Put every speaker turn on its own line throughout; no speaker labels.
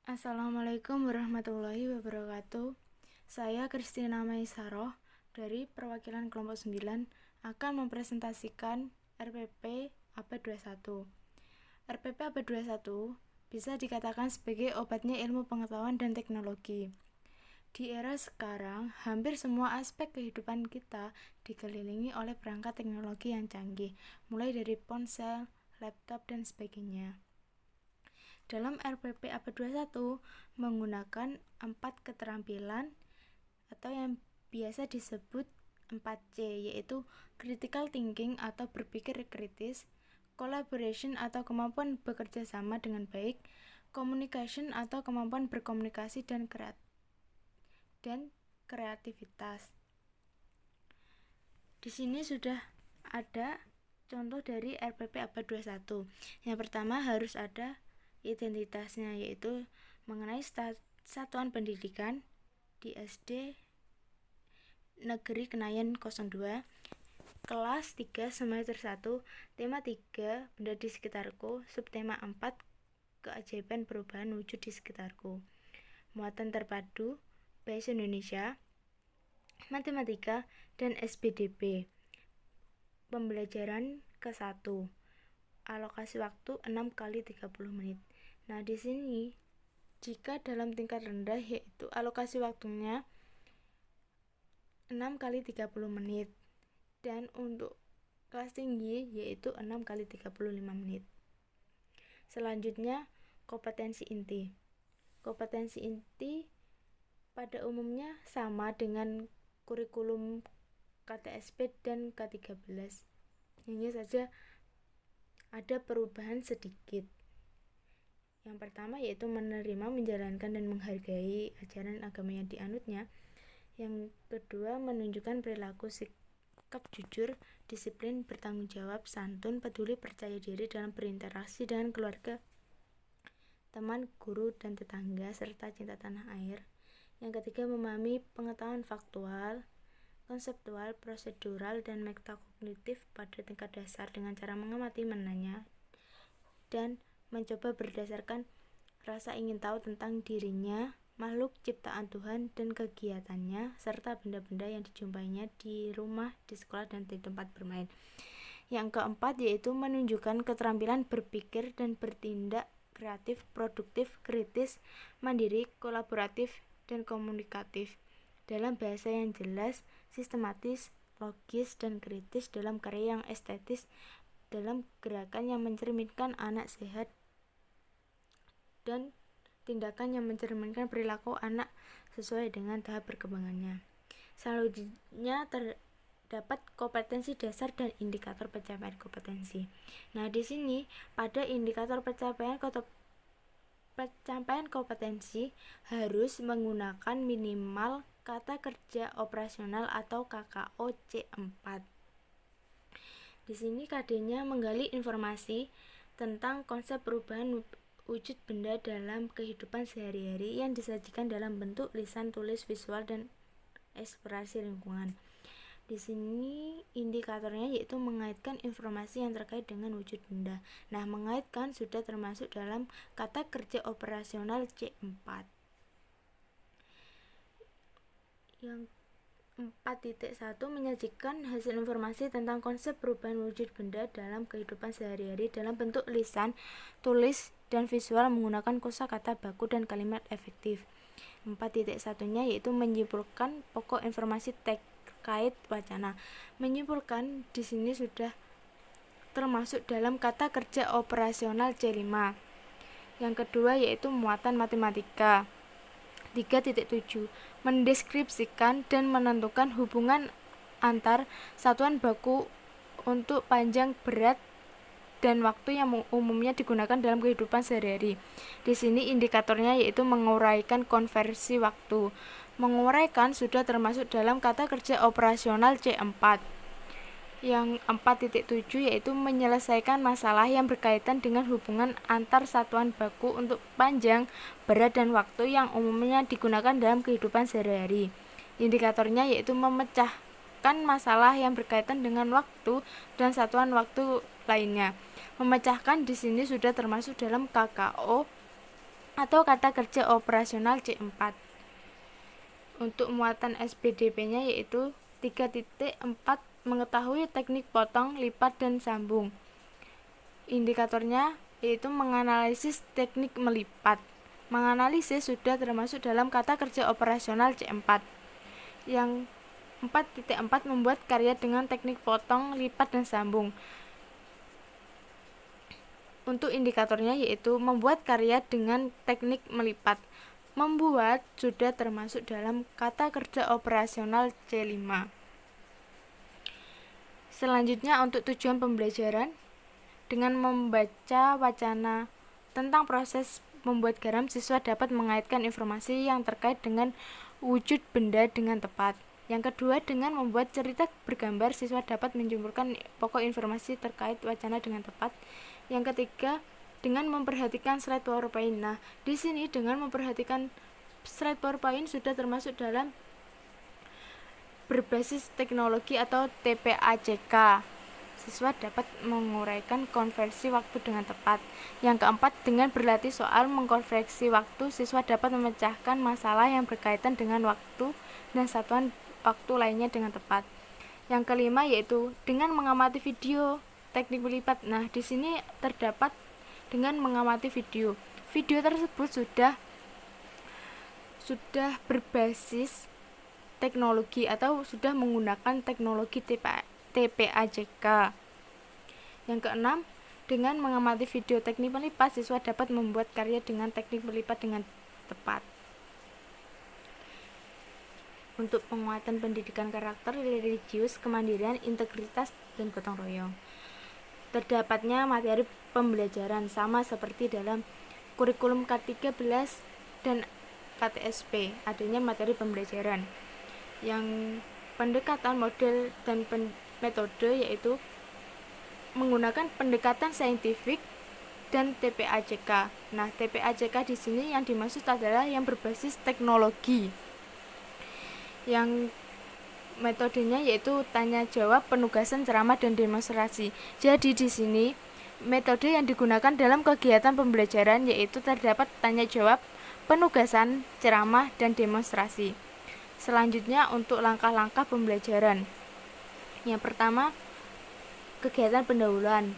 Assalamualaikum warahmatullahi wabarakatuh. Saya Kristina Maisaroh dari perwakilan kelompok 9 akan mempresentasikan RPP Abad 21. RPP Abad 21 bisa dikatakan sebagai obatnya ilmu pengetahuan dan teknologi. Di era sekarang, hampir semua aspek kehidupan kita dikelilingi oleh perangkat teknologi yang canggih, mulai dari ponsel, laptop, dan sebagainya. Dalam RPP Abad 21 menggunakan 4 keterampilan atau yang biasa disebut 4C, yaitu critical thinking atau berpikir kritis, collaboration atau kemampuan bekerja sama dengan baik, communication atau kemampuan berkomunikasi dan kreativitas. Di sini sudah ada contoh dari RPP Abad 21. Yang pertama harus ada identitasnya, yaitu mengenai satuan pendidikan di SD Negeri Kenayan 02, kelas 3 semester 1, tema 3 benda di sekitarku, subtema 4 keajaiban perubahan wujud di sekitarku. Muatan terpadu bahasa Indonesia, matematika, dan SPDB. Pembelajaran ke-1, alokasi waktu 6 kali 30 menit. Nah, di sini jika dalam tingkat rendah yaitu alokasi waktunya 6 kali 30 menit, dan untuk kelas tinggi yaitu 6 kali 35 menit. Selanjutnya, kompetensi inti. Kompetensi inti pada umumnya sama dengan kurikulum KTSP dan K13. Hanya saja ada perubahan sedikit. Yang pertama yaitu menerima, menjalankan, dan menghargai ajaran agama yang dianutnya. Yang kedua, menunjukkan perilaku sikap jujur, disiplin, bertanggung jawab, santun, peduli, percaya diri dalam berinteraksi dengan keluarga, teman, guru, dan tetangga, serta cinta tanah air. Yang ketiga, memahami pengetahuan faktual, konseptual, prosedural, dan metakognitif pada tingkat dasar dengan cara mengamati, menanya, dan mencoba berdasarkan rasa ingin tahu tentang dirinya, makhluk ciptaan Tuhan, dan kegiatannya, serta benda-benda yang dijumpainya di rumah, di sekolah, dan di tempat bermain. Yang keempat yaitu menunjukkan keterampilan berpikir dan bertindak kreatif, produktif, kritis, mandiri, kolaboratif, dan komunikatif dalam bahasa yang jelas, sistematis, logis, dan kritis, dalam karya yang estetis, dalam gerakan yang mencerminkan anak sehat, dan tindakan yang mencerminkan perilaku anak sesuai dengan tahap perkembangannya. Selanjutnya terdapat kompetensi dasar dan indikator pencapaian kompetensi. Nah, di sini pada indikator pencapaian kompetensi harus menggunakan minimal kata kerja operasional atau KKO C4. Di sini KD-nya menggali informasi tentang konsep perubahan wujud benda dalam kehidupan sehari-hari yang disajikan dalam bentuk lisan, tulis, visual, dan ekspresi lingkungan. Di sini indikatornya yaitu mengaitkan informasi yang terkait dengan wujud benda. Nah, mengaitkan sudah termasuk dalam kata kerja operasional C4. Yang 4.1 menyajikan hasil informasi tentang konsep perubahan wujud benda dalam kehidupan sehari-hari dalam bentuk lisan, tulis, dan visual menggunakan kosakata baku dan kalimat efektif. 4.1-nya yaitu menyimpulkan pokok informasi terkait wacana. Menyimpulkan di sini sudah termasuk dalam kata kerja operasional C5. Yang kedua yaitu muatan matematika. 3.7 mendeskripsikan dan menentukan hubungan antar satuan baku untuk panjang, berat, dan waktu yang umumnya digunakan dalam kehidupan sehari-hari. Di sini indikatornya yaitu menguraikan konversi waktu. Menguraikan sudah termasuk dalam kata kerja operasional C4. Yang 4.7 yaitu menyelesaikan masalah yang berkaitan dengan hubungan antar satuan baku untuk panjang, berat, dan waktu yang umumnya digunakan dalam kehidupan sehari-hari. Indikatornya yaitu memecahkan masalah yang berkaitan dengan waktu dan satuan waktu lainnya. Memecahkan di sini sudah termasuk dalam KKO atau kata kerja operasional C4. Untuk muatan SPDP-nya yaitu 3.4 mengetahui teknik potong, lipat, dan sambung. Indikatornya yaitu menganalisis teknik melipat. Menganalisis sudah termasuk dalam kata kerja operasional C4. Yang 4.4 membuat karya dengan teknik potong, lipat, dan sambung. Untuk indikatornya yaitu membuat karya dengan teknik melipat. Membuat sudah termasuk dalam kata kerja operasional C5. Selanjutnya untuk tujuan pembelajaran, dengan membaca wacana tentang proses membuat garam, siswa dapat mengaitkan informasi yang terkait dengan wujud benda dengan tepat. Yang kedua, dengan membuat cerita bergambar, siswa dapat menyimpulkan pokok informasi terkait wacana dengan tepat. Yang ketiga, dengan memperhatikan slide PowerPoint. Nah, di sini dengan memperhatikan slide PowerPoint sudah termasuk dalam berbasis teknologi atau TPACK. Siswa dapat menguraikan konversi waktu dengan tepat. Yang keempat, dengan berlatih soal mengkonversi waktu, siswa dapat memecahkan masalah yang berkaitan dengan waktu dan satuan waktu lainnya dengan tepat. Yang kelima yaitu dengan mengamati video teknik melipat. Nah, di sini terdapat dengan mengamati video. Video tersebut sudah berbasis teknologi atau sudah menggunakan teknologi TPACK. Yang keenam, dengan mengamati video teknik melipat, siswa dapat membuat karya dengan teknik melipat dengan tepat. Untuk penguatan pendidikan karakter, religius, kemandirian, integritas, dan gotong royong. Terdapatnya materi pembelajaran sama seperti dalam kurikulum K13 dan KTSP, adanya materi pembelajaran yang pendekatan model dan metode yaitu menggunakan pendekatan saintifik dan TPACK. Nah, TPACK di sini yang dimaksud adalah yang berbasis teknologi. Yang metodenya yaitu tanya jawab, penugasan, ceramah, dan demonstrasi. Jadi di sini metode yang digunakan dalam kegiatan pembelajaran yaitu terdapat tanya jawab, penugasan, ceramah, dan demonstrasi. Selanjutnya untuk langkah-langkah pembelajaran. Yang pertama, kegiatan pendahuluan.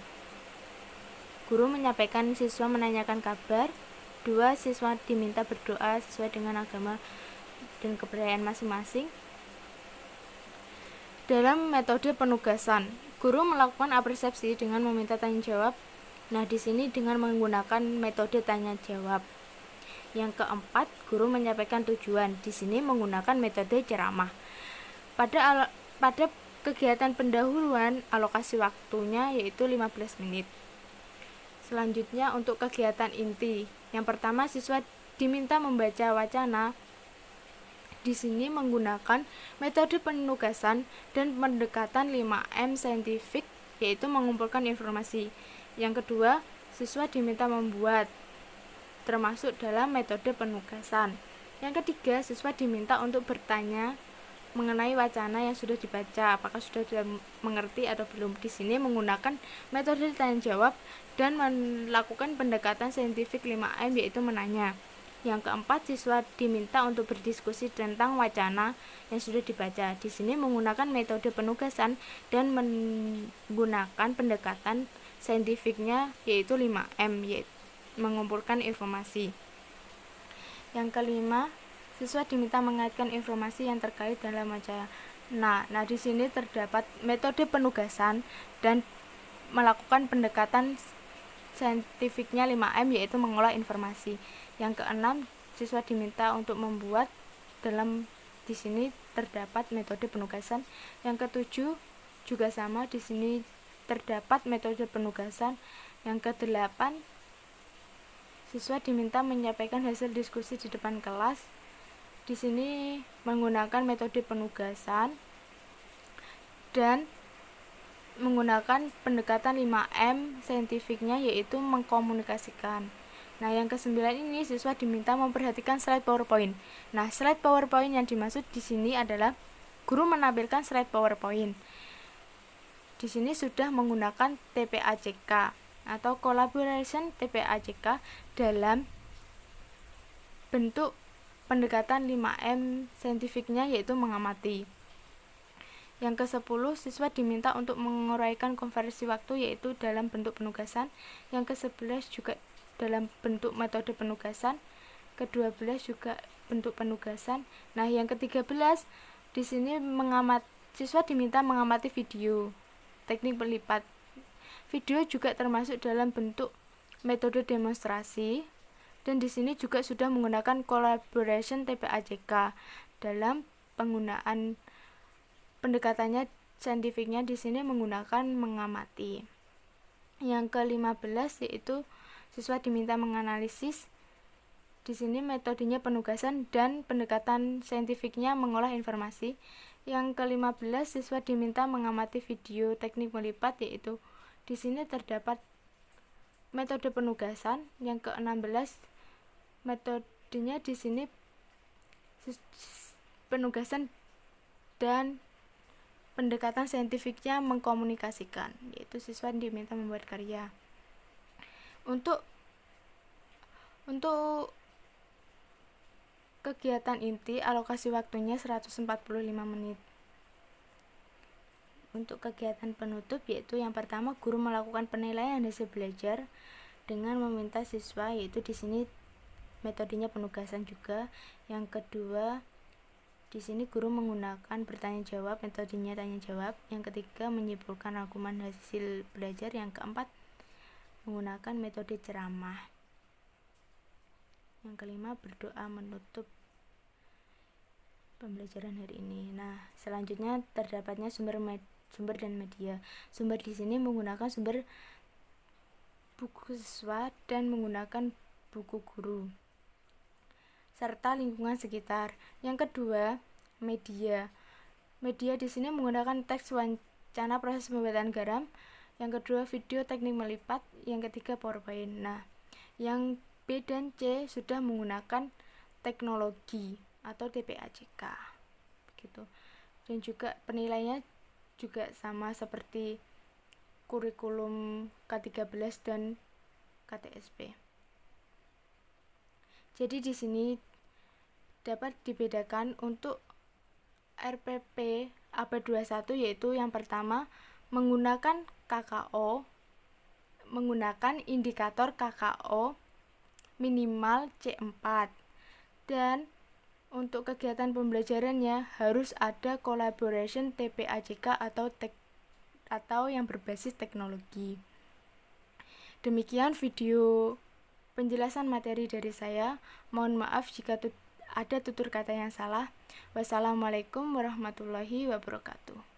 Guru menyampaikan, siswa menanyakan kabar. 2. Siswa diminta berdoa sesuai dengan agama dan kepercayaan masing-masing. Dalam metode penugasan, guru melakukan apresiasi dengan meminta tanya jawab. Nah, di sini dengan menggunakan metode tanya jawab. Yang keempat, guru menyampaikan tujuan. Di sini menggunakan metode ceramah. Pada kegiatan pendahuluan, alokasi waktunya yaitu 15 menit. Selanjutnya untuk kegiatan inti. Yang pertama, siswa diminta membaca wacana. Di sini menggunakan metode penugasan dan pendekatan 5M saintifik, yaitu mengumpulkan informasi. Yang kedua, siswa diminta membuat, termasuk dalam metode penugasan. Yang ketiga, siswa diminta untuk bertanya mengenai wacana yang sudah dibaca, apakah sudah mengerti atau belum. Di sini menggunakan metode tanya jawab dan melakukan pendekatan saintifik 5M, yaitu menanya. Yang keempat, siswa diminta untuk berdiskusi tentang wacana yang sudah dibaca. Di sini menggunakan metode penugasan dan menggunakan pendekatan saintifiknya yaitu 5M, yaitu mengumpulkan informasi. Yang kelima, siswa diminta mengaitkan informasi yang terkait dalam wacana. Nah, di sini terdapat metode penugasan dan melakukan pendekatan saintifiknya 5M, yaitu mengolah informasi. Yang keenam, siswa diminta untuk membuat, di sini terdapat metode penugasan. Yang ketujuh juga sama, di sini terdapat metode penugasan. Yang kedelapan, siswa diminta menyampaikan hasil diskusi di depan kelas. Di sini menggunakan metode penugasan dan menggunakan pendekatan 5M saintifiknya yaitu mengkomunikasikan. Nah, yang kesembilan ini siswa diminta memperhatikan slide PowerPoint. Nah, slide PowerPoint yang dimaksud di sini adalah guru menampilkan slide PowerPoint. Di sini sudah menggunakan TPACK atau collaboration TPACK dalam bentuk pendekatan 5M saintifiknya yaitu mengamati. Yang ke-10, siswa diminta untuk menguraikan konversi waktu yaitu dalam bentuk penugasan. Yang ke-11 juga dalam bentuk metode penugasan. Ke-12 juga bentuk penugasan. Nah, yang ke-13 di sini siswa diminta mengamati video teknik pelipat. Video juga termasuk dalam bentuk metode demonstrasi, dan di sini juga sudah menggunakan collaboration TPAJK dalam penggunaan pendekatannya saintifiknya di sini menggunakan mengamati. Yang ke-15 yaitu siswa diminta menganalisis. Di sini metodenya penugasan dan pendekatan saintifiknya mengolah informasi. Yang ke-15 siswa diminta mengamati video teknik melipat, yaitu di sini terdapat metode penugasan. Yang ke-16 metodenya di sini penugasan dan pendekatan saintifiknya mengkomunikasikan, yaitu siswa diminta membuat karya. Untuk kegiatan inti alokasi waktunya 145 menit. Untuk kegiatan penutup yaitu yang pertama, guru melakukan penilaian hasil belajar dengan meminta siswa, yaitu di sini metodenya penugasan juga. Yang kedua, di sini guru menggunakan bertanya jawab, metodenya tanya jawab. Yang ketiga, menyimpulkan rangkuman hasil belajar. Yang keempat, menggunakan metode ceramah. Yang kelima, berdoa menutup pembelajaran hari ini. Nah, selanjutnya terdapatnya sumber dan media. Sumber di sini menggunakan sumber buku siswa dan menggunakan buku guru serta lingkungan sekitar. Yang kedua, media. Media di sini menggunakan teks wawancara proses pembuatan garam. Yang kedua, video teknik melipat. Yang ketiga, PowerPoint. Nah, yang B dan C sudah menggunakan teknologi atau TPAJK gitu. Dan juga penilaiannya juga sama seperti kurikulum K13 dan KTSP. Jadi di sini dapat dibedakan untuk RPP abad 21, yaitu yang pertama menggunakan KKO, menggunakan indikator KKO minimal C4, dan untuk kegiatan pembelajarannya harus ada collaboration TPAJK atau yang berbasis teknologi. Demikian video penjelasan materi dari saya. Mohon maaf jika ada tutur kata yang salah. Wassalamualaikum warahmatullahi wabarakatuh.